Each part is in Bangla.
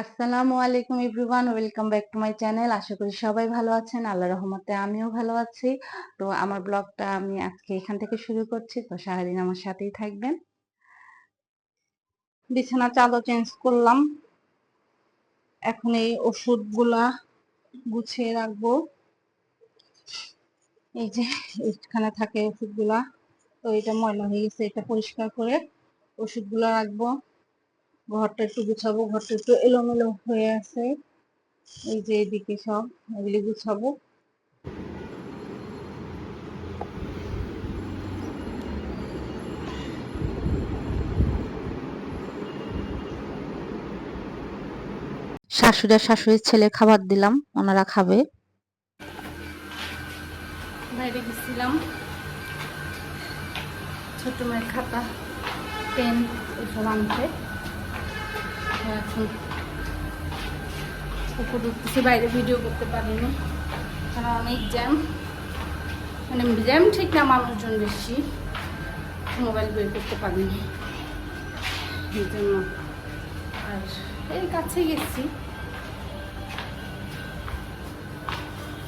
আসসালামু আলাইকুম everyone, welcome back to my channel. আশা করি সবাই ভালো আছেন। আল্লাহর রহমতে আমিও ভালো আছি। তো আমার ব্লগটা আমি আজকে এখান থেকে শুরু করছি, তো সারাদিন আমার সাথেই থাকবেন। বিছানা চাদর চেঞ্জ করলাম, এখন এই ওষুধগুলা গুছিয়ে রাখবো। এই যে এখানে থাকে ওষুধগুলা, তো এটা ময়লা হয়ে গেছে, এটা পরিষ্কার করে ওষুধগুলা রাখবো। ঘরটা একটু গুছাবো, ঘরটা একটু এলোমেলো হয়ে আছে। এই যে এদিকে সব এগুলি গুছাবো। শাশুড়ি আর শাশুড়ির ছেলে খাবার দিলাম, ওনারা খাবে। বাইরে গেছিলাম ছোট মেয়ের খাতা, পেন এসব আনতে। এখন উপরে উঠতেছি, বাইরে ভিডিও করতে পারিনি কারণ অনেক জ্যাম, মানে জ্যাম ঠিক না, মানুষজন বেশি, মোবাইল বের করতে পারিনি এই জন্য। আর এই কাছে গেছি,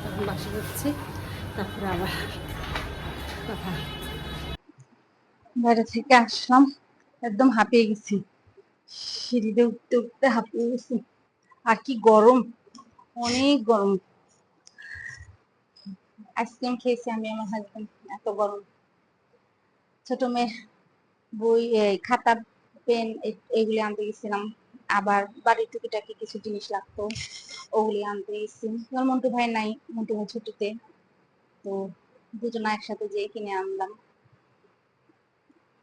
এখন বাসা যাচ্ছি, তারপরে আবার কথা। বাইরে থেকে আসলাম, একদম হাঁপিয়ে গেছি, সিঁড়িতে উঠতে উঠতে হাঁপিয়ে গেছি। আর কি গরম, অনেক গরম। আইসক্রিম খেয়েছি আমি, আমার হাজবেন্ড, এত গরম। ছোট মেয়ের বই, খাতা, পেন এগুলি আনতে গেছিলাম। আবার বাড়ির টুকিটাকি কিছু জিনিস লাগতো, ওগুলি আনতে গেছি। আমার মন্টু ভাই নাই, মন্টু ভাই ছুটিতে, তো দুজনে একসাথে যেয়ে কিনে আনলাম।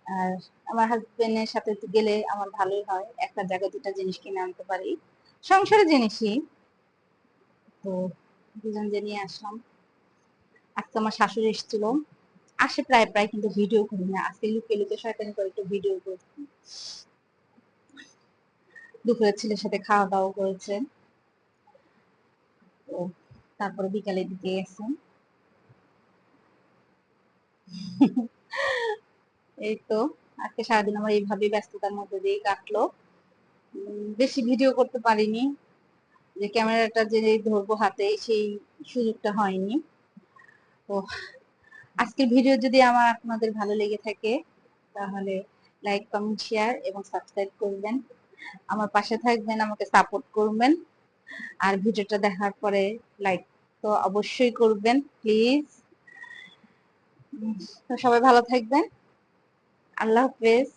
আর আমার হাজবেন্ডের সাথে গেলে আমার ভালোই হয়, একটা জায়গায় দুটা জিনিস কিনে আনতে পারি, সংসারের জিনিসই। তো দুজন যে নিয়ে আসলাম। আজকে আমার শাশুড়ি এসেছিল, আসে প্রায় প্রায়, কিন্তু ভিডিও করি না। আজকে লুকিয়ে লুকিয়ে শয়তানি করে একটু ভিডিও করছি। দুপুরে ছেলের সাথে খাওয়া দাওয়া করেছে, তো তারপরে বিকালের দিকে গেছে। এই তো আজকে সারাদিন আমার এইভাবেই ব্যস্ততার মধ্যে দিয়ে কাটলো। বেশি ভিডিও করতে পারিনি, যে ক্যামেরাটা যে ধরবো হাতে সেই সুযোগটা হয়নি। তো আজকের ভিডিও যদি আমার আপনাদের ভালো লেগে থাকে তাহলে লাইক, কমেন্ট, শেয়ার এবং সাবস্ক্রাইব করবেন, আমার পাশে থাকবেন, আমাকে সাপোর্ট করবেন। আর ভিডিওটা দেখার পরে লাইক তো অবশ্যই করবেন প্লিজ। তো সবাই ভালো থাকবেন, আল্লাহ হাফেজ।